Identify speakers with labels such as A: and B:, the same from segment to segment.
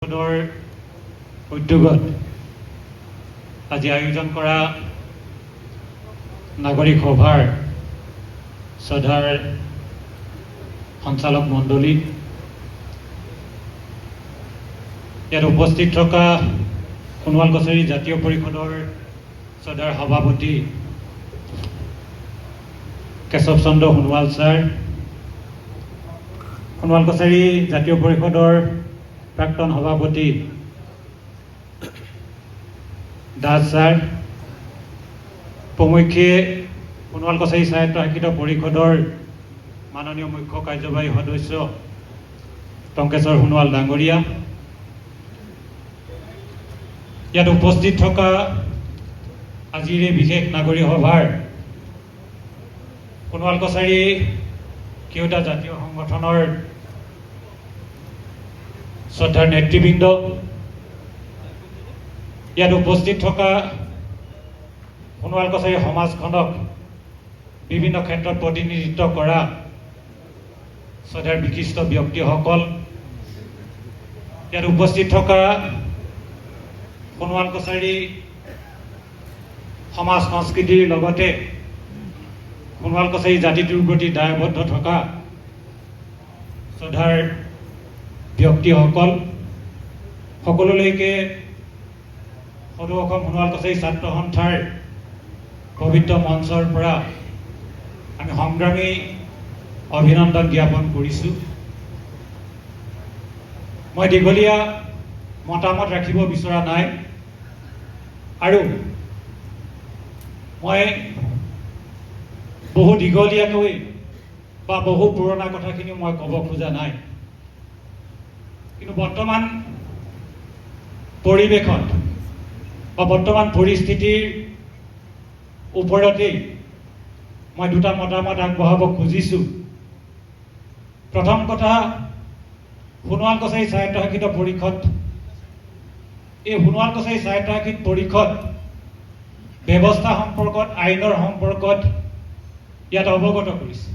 A: পৰিষদৰ উদ্যোগত আজি আয়োজন কৰা নাগৰিক সভাৰ শ্ৰদ্ধাৰ সঞ্চালক মণ্ডলী, ইয়াত উপস্থিত থকা সোণোৱাল কছাৰী জাতীয় পৰিষদৰ শ্ৰদ্ধাৰ সভাপতি কেশৱ চন্দ্ৰ সোণোৱাল ছাৰ, সোণোৱাল কছাৰী জাতীয় পৰিষদৰ প্ৰাক্তন সভাপতি দাস ছাৰ, প্ৰমুখ্যে সোণোৱাল কছাৰী স্বায়ত্তশাসিত পৰিষদৰ মাননীয় মুখ্য কাৰ্যবাহী সদস্য টংকেশ্বৰ সোণোৱাল ডাঙৰীয়া, ইয়াত উপস্থিত থকা আজিৰ এই বিশেষ নাগৰিক সভাৰ সোণোৱাল কছাৰী কেওটা জাতীয় সংগঠনৰ শ্ৰদ্ধাৰ নেতৃবৃন্দ, ইয়াত উপস্থিত থকা সোণোৱাল কছাৰী সমাজখনক বিভিন্ন ক্ষেত্ৰত প্ৰতিনিধিত্ব কৰা শ্ৰদ্ধাৰ বিশিষ্ট ব্যক্তিসকল, ইয়াত উপস্থিত থকা সোণোৱাল কছাৰী সমাজ সংস্কৃতিৰ লগতে সোণোৱাল কছাৰী জাতিটোৰ প্ৰতি দায়বদ্ধ থকা শ্ৰদ্ধাৰ ব্যক্তিসকল, সকলোলৈকে সদৌ অসম সোণোৱাল কছাৰী ছাত্ৰ সন্থাৰ পবিত্ৰ মঞ্চৰ পৰা আমি সংগ্ৰামী অভিনন্দন জ্ঞাপন কৰিছোঁ। মই দীঘলীয়া মতামত ৰাখিব বিচৰা নাই আৰু মই বহু দীঘলীয়াকৈ বা বহু পুৰণা কথাখিনি মই ক'ব খোজা নাই, কিন্তু বৰ্তমান পৰিৱেশত বা বৰ্তমান পৰিস্থিতিৰ ওপৰতেই মই দুটা মতামত আগবঢ়াব খুজিছোঁ। প্ৰথম কথা, সোণোৱাল কছাৰী স্বায়ত্তশাসিত পৰিষদ, এই সোণোৱাল কছাৰী স্বায়ত্তশাসিত পৰিষদ ব্যৱস্থা সম্পৰ্কত, আইনৰ সম্পৰ্কত ইয়াত অৱগত কৰিছে।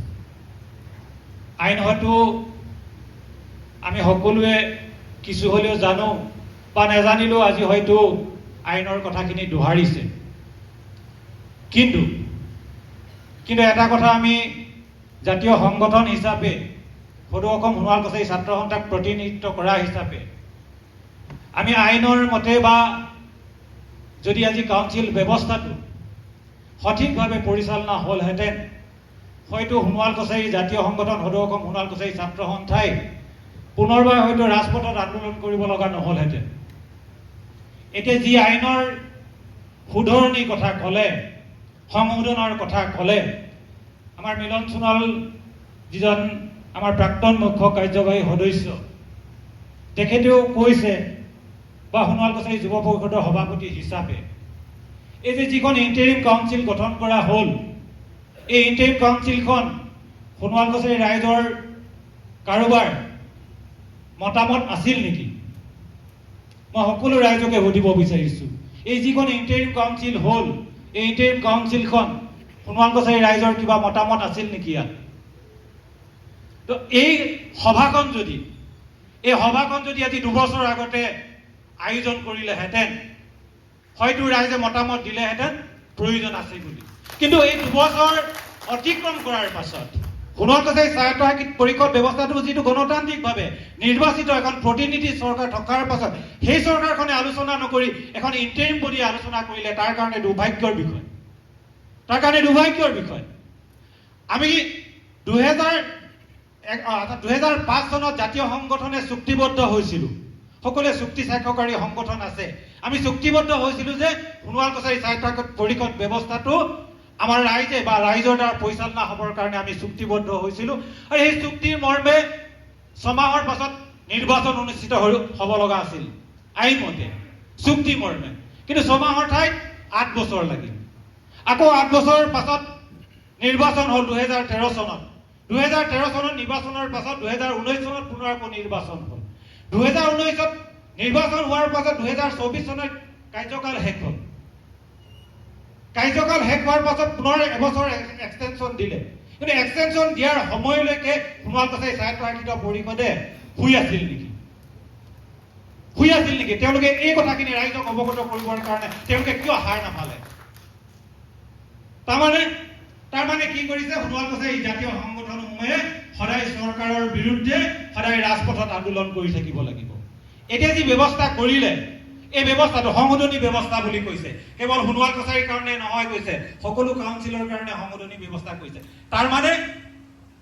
A: আইন হয়তো আমি সকলোৱে কিছু হ'লেও জানো বা নাজানিলেও আজি হয়তো আইনৰ কথাখিনি দোহাৰিছে, কিন্তু এটা কথা আমি জাতীয় সংগঠন হিচাপে সদৌ অসম সোণোৱাল কছাৰী ছাত্ৰ সন্থাক প্ৰতিনিধিত্ব কৰা হিচাপে আমি আইনৰ মতে বা যদি আজি কাউন্সিল ব্যৱস্থাটো সঠিকভাৱে পৰিচালনা হ'লহেঁতেন, হয়তো সোণোৱাল কছাৰী জাতীয় সংগঠন সদৌ অসম সোণোৱাল কছাৰী ছাত্ৰ সন্থাই পুনৰবাৰ হয়তো ৰাজপথত আন্দোলন কৰিব লগা নহ'লহেঁতেন। এতিয়া যি আইনৰ শুধৰণিৰ কথা ক'লে, সংশোধনৰ কথা ক'লে, আমাৰ মিলন সোণোৱাল যিজন আমাৰ প্ৰাক্তন মুখ্য কাৰ্যবাহী সদস্য, তেখেতেও কৈছে বা সোণোৱাল কছাৰী যুৱ পৰিষদৰ সভাপতি হিচাপে এই যে যিখন ইণ্টাৰিম কাউন্সিল গঠন কৰা হ'ল, এই ইণ্টাৰিম কাউন্সিলখন সোণোৱাল কছাৰী ৰাইজৰ কাৰোবাৰ মতামত আছিল নেকি? মই সকলো ৰাইজকে সুধিব বিচাৰিছোঁ, এই যিখন ইণ্টাৰিম কাউন্সিল হ'ল, এই ইণ্টাৰিম কাউন্সিলখন সোণোৱাল কছাৰী ৰাইজৰ কিবা মতামত আছিল নেকি ইয়াত? তো এই সভাখন যদি আজি 2 বছৰ আগতে আয়োজন কৰিলেহেঁতেন, হয়তো ৰাইজে মতামত দিলেহেঁতেন প্ৰয়োজন আছে বুলি। কিন্তু এই 2 বছৰ অতিক্ৰম কৰাৰ পাছত সোণোৱাল কছাৰী স্বায়ত্তশাসিত পৰিষদ ব্যৱস্থাটো যিটো গণতান্ত্ৰিকভাৱে নিৰ্বাচিত এখন প্ৰতিনিধি চৰকাৰ থকাৰ পাছত সেই চৰকাৰখনে আলোচনা নকৰি এখন ইণ্টাৰিম বডি আলোচনা কৰিলে, তাৰ কাৰণে দুৰ্ভাগ্যৰ বিষয়। আমি 2005 চনত জাতীয় সংগঠনে চুক্তিবদ্ধ হৈছিলোঁ, সকলোৱে চুক্তি স্বাক্ষৰকাৰী সংগঠন আছে, আমি চুক্তিবদ্ধ হৈছিলোঁ যে সোণোৱাল কছাৰী স্বায়ত্তশাসিত পৰিষদ ব্যৱস্থাটো আমাৰ ৰাইজে বা ৰাইজৰ দ্বাৰা পৰিচালনা হ'বৰ কাৰণে আমি চুক্তিবদ্ধ হৈছিলোঁ আৰু সেই চুক্তিৰ মৰ্মে 6 মাহৰ পাছত নিৰ্বাচন অনুষ্ঠিত হ'ব লগা আছিল আইনমতে, চুক্তি মৰ্মে। কিন্তু 6 মাহৰ ঠাইত 8 বছৰ লাগিল। আকৌ 8 বছৰৰ পাছত নিৰ্বাচন হ'ল 2013 চনত। 2013 চনত নিৰ্বাচনৰ পাছত 2019 চনত পুনৰ আকৌ নিৰ্বাচন হ'ল। 2019ত নিৰ্বাচন হোৱাৰ পাছত 2024 চনত কাৰ্যকাল শেষ হ'ল। কাৰ্যকাল শেষ হোৱাৰ পাছত পুনৰ এবছৰ এক্সটেনশ্যন দিলে, কিন্তু এক্সটেনশ্যন দিয়াৰ সময়লৈকে সোণোৱাল কছাৰী স্বায়ত্তশাসিত পৰিষদে শুই আছিল নেকি? শুই আছিল নেকি? তেওঁলোকে এই কথাখিনি ৰাইজক অৱগত কৰিবৰ কাৰণে তেওঁলোকে কিয় হাৰ নাপালে? তাৰমানে কি কৰিছে? সোণোৱাল কছাৰী জাতীয় সংগঠনসমূহে সদায় চৰকাৰৰ বিৰুদ্ধে সদায় ৰাজপথত আন্দোলন কৰি থাকিব লাগিব। এতিয়া যি ব্যৱস্থা কৰিলে, এই ব্যৱস্থাটো সংশোধনী ব্যৱস্থা বুলি কৈছে। কেৱল সোণোৱাল কছাৰীৰ কাৰণে নহয় কৈছে, সকলো কাউন্সিলৰ কাৰণে সংশোধনী ব্যৱস্থা কৰিছে।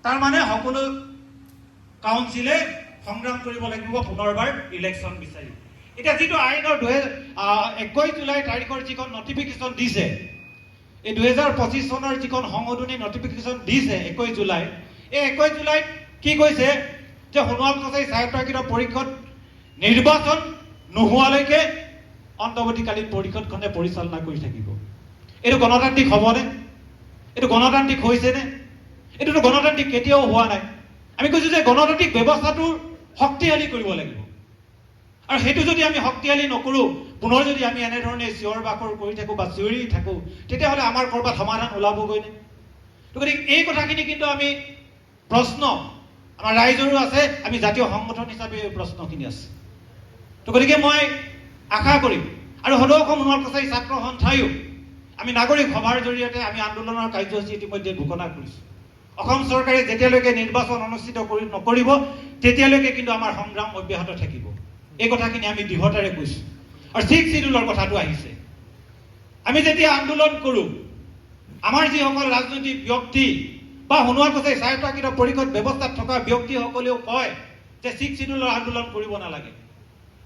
A: তাৰমানে সকলো কাউন্সিলে সংগ্ৰাম কৰিব লাগিব পুনৰবাৰ ইলেকশ্যন বিচাৰি। এতিয়া যিটো আইনৰ 21 জুলাই তাৰিখৰ যিখন নটিফিকেশ্যন দিছে, এই 2025 চনৰ যিখন সংশোধনী নটিফিকেশ্যন দিছে 21 জুলাই, এই 21 জুলাইত কি কৈছে যে সোণোৱাল কছাৰী স্বায়ত্তশাসিত পৰিষদ নিৰ্বাচন নোহোৱালৈকে অন্তৰ্বৰ্তীকালীন পৰিষদখনে পৰিচালনা কৰি থাকিব। এইটো গণতান্ত্ৰিক হ'বনে? এইটো গণতান্ত্ৰিক হৈছেনে? এইটোতো গণতান্ত্ৰিক কেতিয়াও হোৱা নাই। আমি কৈছোঁ যে গণতান্ত্ৰিক ব্যৱস্থাটো শক্তিশালী কৰিব লাগিব, আৰু সেইটো যদি আমি শক্তিশালী নকৰোঁ, পুনৰ যদি আমি এনেধৰণে চিঞৰ বাখৰ কৰি থাকোঁ বা চিঞৰি থাকোঁ, তেতিয়াহ'লে আমাৰ ক'ৰবাত সমাধান ওলাবগৈ নে? গতিকে এই কথাখিনি কিন্তু আমি প্ৰশ্ন আমাৰ ৰাইজৰো আছে, আমি জাতীয় সংগঠন হিচাপে এই প্ৰশ্নখিনি আছে। তো গতিকে মই আশা কৰিম, আৰু সদৌ অসম সোণোৱাল কছাৰী ছাত্ৰ সন্থায়ো আমি নাগৰিক সভাৰ জৰিয়তে আমি আন্দোলনৰ কাৰ্যসূচী ইতিমধ্যে ঘোষণা কৰিছোঁ। অসম চৰকাৰে যেতিয়ালৈকে নিৰ্বাচন অনুষ্ঠিত নকৰিব, তেতিয়ালৈকে কিন্তু আমাৰ সংগ্ৰাম অব্যাহত থাকিব। এই কথাখিনি আমি দৃঢ়তাৰে কৈছোঁ। আৰু 6 শিডিউলৰ কথাটো আহিছে। আমি যেতিয়া আন্দোলন কৰোঁ, আমাৰ যিসকল ৰাজনৈতিক ব্যক্তি বা সোণোৱাল কছাৰী স্বায়ত্তশাসিত পৰিষদ ব্যৱস্থাত থকা ব্যক্তিসকলেও কয় যে 6 শিডিউলৰ আন্দোলন কৰিব নালাগে।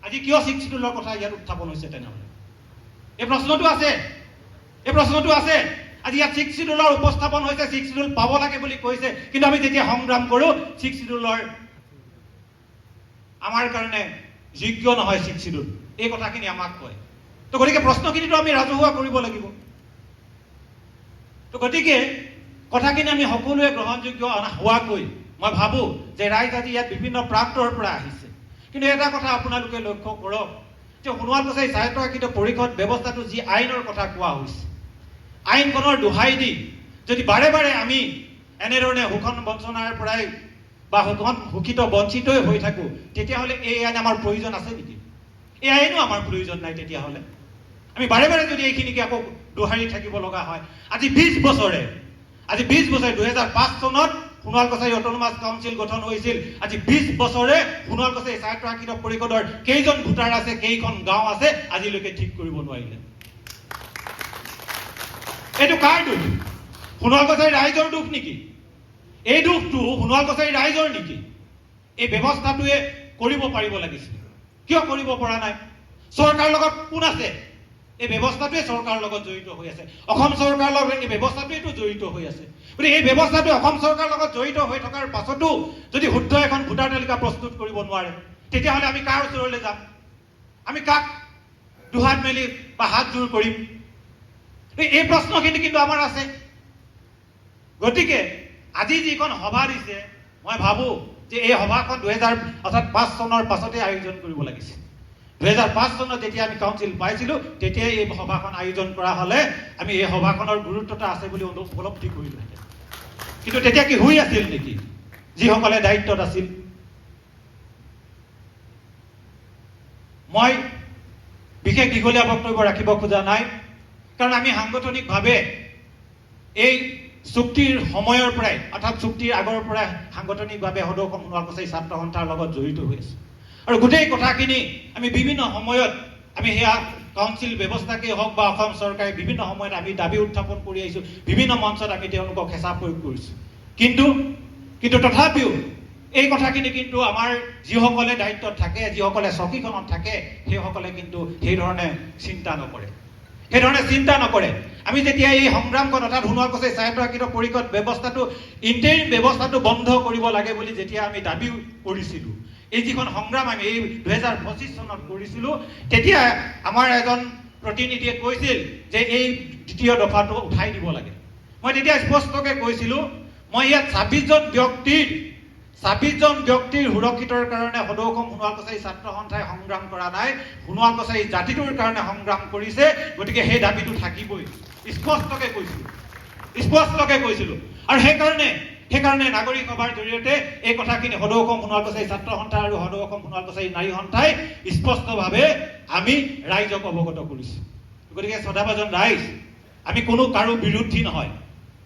A: আজি কিয় 6 শিডিউলৰ কথা ইয়াত উত্থাপন হৈছে তেনেহ'লে? এই প্ৰশ্নটো আছে। আজি ইয়াত 6 শিডিউলৰ উপস্থাপন হৈছে, 6 শিডিউল পাব লাগে বুলি কৈছে, কিন্তু আমি যেতিয়া সংগ্ৰাম কৰোঁ 6 শিডিউলৰ আমাৰ কাৰণে যোগ্য নহয় 6 শিডিউল, এই কথাখিনি আমাক কয়। তো গতিকে প্ৰশ্নখিনিতো আমি ৰাজহুৱা কৰিব লাগিব। তো গতিকে কথাখিনি আমি সকলোৱে গ্ৰহণযোগ্য হোৱাকৈ মই ভাবোঁ যে ৰাইজ আজি ইয়াত বিভিন্ন প্ৰান্তৰ পৰা আহিছে। কিন্তু এটা কথা আপোনালোকে লক্ষ্য কৰক যে সোণোৱাল কছাৰী স্বায়ত্তশাসিত পৰিষদ ব্যৱস্থাটো যি আইনৰ কথা কোৱা হৈছে, আইনখনৰ দোহাই দি যদি বাৰে বাৰে আমি এনেধৰণে শোষণ বঞ্চনাৰ পৰাই বা শোষিত বঞ্চিতই হৈ থাকোঁ, তেতিয়াহ'লে এই আইন আমাৰ প্ৰয়োজন আছে নেকি? এই আইনো আমাৰ প্ৰয়োজন নাই। তেতিয়াহ'লে আমি বাৰে বাৰে যদি এইখিনিকে আকৌ দোহাৰি থাকিব লগা হয়, আজি 20 বছৰে 2005 চনত সোণোৱাল কছাৰী অট'নমাছ কাউন্সিল গঠন হৈছিল। আজি 20 বছৰে সোণোৱাল কছাৰী স্বায়ত্তশাসিত পৰিষদৰ কেইজন ভোটাৰ আছে, কেইখন গাঁও আছে, আজিলৈকে ঠিক কৰিব নোৱাৰিলে। এইটো কাৰ দুখ? সোণোৱাল কছাৰী ৰাইজৰ দুখ নেকি? এই দুখটো সোণোৱাল কছাৰী ৰাইজৰ নেকি? এই ব্যৱস্থাটোৱে কৰিব পাৰিব লাগিছিল, কিয় কৰিব পৰা নাই? চৰকাৰৰ লগত কোন আছে? এই ব্যৱস্থাটোৱে চৰকাৰৰ লগত জড়িত হৈ আছে। অসম চৰকাৰৰ লগত এই ব্যৱস্থাটোৱেতো জড়িত হৈ আছে। গতিকে এই ব্যৱস্থাটোৱে অসম চৰকাৰৰ লগত জড়িত হৈ থকাৰ পাছতো যদি শুদ্ধ এখন ভোটাৰ তালিকা প্ৰস্তুত কৰিব নোৱাৰে, তেতিয়াহ'লে আমি কাৰ ওচৰলৈ যাম? আমি কাক দুহাত মেলি বা হাত জোৰ কৰিম? এই প্ৰশ্নখিনি কিন্তু আমাৰ আছে। গতিকে আজি যিখন সভা দিছে, মই ভাবোঁ যে এই সভাখন 2005 চনৰ পাছতে আয়োজন কৰিব লাগিছিল। 2005 চনত যেতিয়া আমি কাউন্সিল পাইছিলোঁ, তেতিয়াই এই সভাখন আয়োজন কৰা হ'লে আমি এই সভাখনৰ গুৰুত্বতা আছে বুলি উপলব্ধি কৰিলোহেঁতেন। কিন্তু তেতিয়া কি হৈ আছিল নেকি যিসকলে দায়িত্বত আছিল? মই বিশেষ দীঘলীয়া বক্তব্য ৰাখিব খোজা নাই, কাৰণ আমি সাংগঠনিকভাৱে এই চুক্তিৰ সময়ৰ পৰাই, অৰ্থাৎ চুক্তিৰ আগৰ পৰাই সাংগঠনিকভাৱে সদৌ অসম সোণোৱাল কছাৰী ছাত্ৰ সন্থাৰ লগত জড়িত হৈ আছোঁ। আৰু গোটেই কথাখিনি আমি বিভিন্ন সময়ত আমি সেয়া কাউন্সিল ব্যৱস্থাকেই হওক বা অসম চৰকাৰে বিভিন্ন সময়ত আমি দাবী উত্থাপন কৰি আহিছোঁ, বিভিন্ন মঞ্চত আমি তেওঁলোকক হেঁচা প্ৰয়োগ কৰিছোঁ। কিন্তু তথাপিও এই কথাখিনি কিন্তু আমাৰ যিসকলে দায়িত্বত থাকে, যিসকলে চকীখনত থাকে, সেইসকলে কিন্তু সেইধৰণে চিন্তা নকৰে। আমি যেতিয়া এই সংগ্ৰামখন, অৰ্থাৎ সোণোৱাল কছাৰী স্বায়ত্তশাসিত পৰিষদ ব্যৱস্থাটো ইণ্টাৰিম ব্যৱস্থাটো বন্ধ কৰিব লাগে বুলি যেতিয়া আমি দাবী কৰিছিলোঁ, এই যিখন সংগ্ৰাম আমি এই 2025 চনত কৰিছিলোঁ, তেতিয়া আমাৰ এজন প্ৰতিনিধিয়ে কৈছিল যে এই দ্বিতীয় দফাটো উঠাই দিব লাগে। মই তেতিয়া স্পষ্টকৈ কৈছিলোঁ, মই ইয়াত 26 জন ব্যক্তিৰ সুৰক্ষিতৰ কাৰণে সদৌ অসম সোণোৱাল কছাৰী ছাত্ৰ সন্থাই সংগ্ৰাম কৰা নাই, সোণোৱাল কছাৰী জাতিটোৰ কাৰণে সংগ্ৰাম কৰিছে। গতিকে সেই দাবীটো থাকিবই, স্পষ্টকৈ কৈছিলোঁ। আৰু সেইকাৰণে সেইকাৰণে নাগৰিক সভাৰ জৰিয়তে এই কথাখিনি সদৌ অসম সোণোৱাল কছাৰী ছাত্ৰ সন্থা আৰু সদৌ অসম সোণোৱাল কছাৰী নাৰী সন্থাই স্পষ্টভাৱে আমি ৰাইজক অৱগত কৰিছোঁ। গতিকে শ্ৰদ্ধাভাজন ৰাইজ, আমি কোনো কাৰো বিৰোধী নহয়,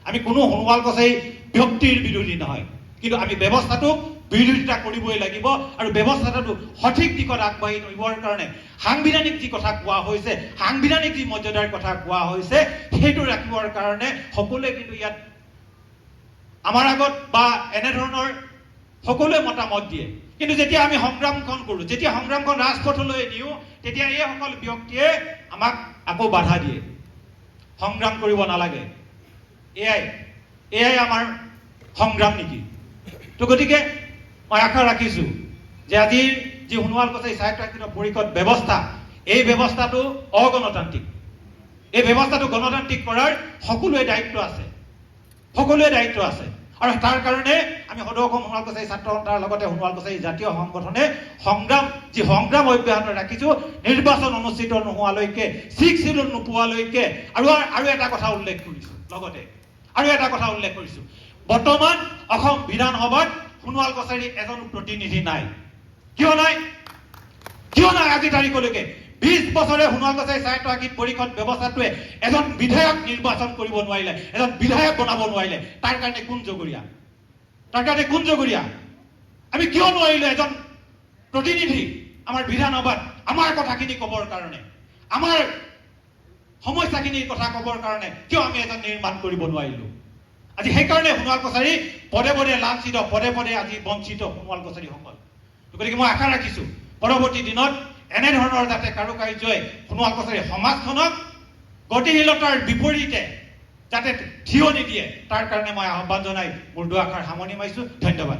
A: আমি কোনো সোণোৱাল কছাৰী ব্যক্তিৰ বিৰোধী নহয়, কিন্তু আমি ব্যৱস্থাটোক বিৰোধিতা কৰিবই লাগিব আৰু ব্যৱস্থাটো সঠিক দিশত আগবাঢ়ি নিবৰ কাৰণে সাংবিধানিক যি কথা কোৱা হৈছে, সাংবিধানিক যি মৰ্যাদাৰ কথা কোৱা হৈছে, সেইটো ৰাখিবৰ কাৰণে সকলোৱে কিন্তু ইয়াত আমাৰ আগত বা এনেধৰণৰ সকলোৱে মতামত দিয়ে। কিন্তু যেতিয়া আমি সংগ্ৰামখন কৰোঁ, যেতিয়া সংগ্ৰামখন ৰাজপথলৈ নিওঁ, তেতিয়া এইসকল ব্যক্তিয়ে আমাক আকৌ বাধা দিয়ে, সংগ্ৰাম কৰিব নালাগে, এয়াই আমাৰ সংগ্ৰাম নেকি? তো গতিকে মই আশা ৰাখিছোঁ যে আজিৰ যি সোণোৱাল কছাৰী স্বায়ত্তশাসিত পৰিষদ ব্যৱস্থা, এই ব্যৱস্থাটো অগণতান্ত্ৰিক। এই ব্যৱস্থাটো গণতান্ত্ৰিক কৰাৰ সকলোৱে দায়িত্ব আছে, সকলোৱে দায়িত্ব আছে। আৰু তাৰ কাৰণে আমি সদৌ অসম সোণোৱাল কছাৰী ছাত্ৰ সন্থাৰ লগতে সোণোৱাল কছাৰী জাতীয় সংগঠনে সংগ্ৰাম অব্যাহত ৰাখিছোঁ, নিৰ্বাচন অনুষ্ঠিত নোহোৱালৈকে, 6 শিডিউল নোপোৱালৈকে। আৰু এটা কথা উল্লেখ কৰিছোঁ, লগতে আৰু এটা কথা উল্লেখ কৰিছোঁ, বৰ্তমান অসম বিধানসভাত সোণোৱাল কছাৰী এজন প্ৰতিনিধি নাই। কিয় নাই? আজি তাৰিখলৈকে 20 বছৰে সোণোৱাল কছাৰী স্বায়ত্তশাসিত পৰিষদ ব্যৱস্থাটোৱে এজন বিধায়ক নিৰ্বাচন কৰিব নোৱাৰিলে, এজন বিধায়ক বনাব নোৱাৰিলে। তাৰ কাৰণে কোন জগৰীয়া? আমি কিয় নোৱাৰিলো এজন প্ৰতিনিধি আমাৰ বিধানসভাত আমাৰ কথাখিনি ক'বৰ কাৰণে, আমাৰ সমস্যাখিনিৰ কথা ক'বৰ কাৰণে কিয় আমি এজন নিৰ্মাণ কৰিব নোৱাৰিলো? আজি সেইকাৰণে সোণোৱাল কছাৰী পদে পদে লাঞ্ছিত, পদে পদে আজি বঞ্চিত সোণোৱাল কছাৰীসকল। গতিকে মই আশা ৰাখিছোঁ পৰৱৰ্তী দিনত এনেধৰণৰ যাতে কাৰুকাৰ্যই সোণোৱাল কছাৰী সমাজখনক গতিশীলতাৰ বিপৰীতে যাতে থিয় নিদিয়ে, তাৰ কাৰণে মই আহ্বান জনাই মোৰ দুআষাৰ সামৰণি মাৰিছোঁ। ধন্যবাদ।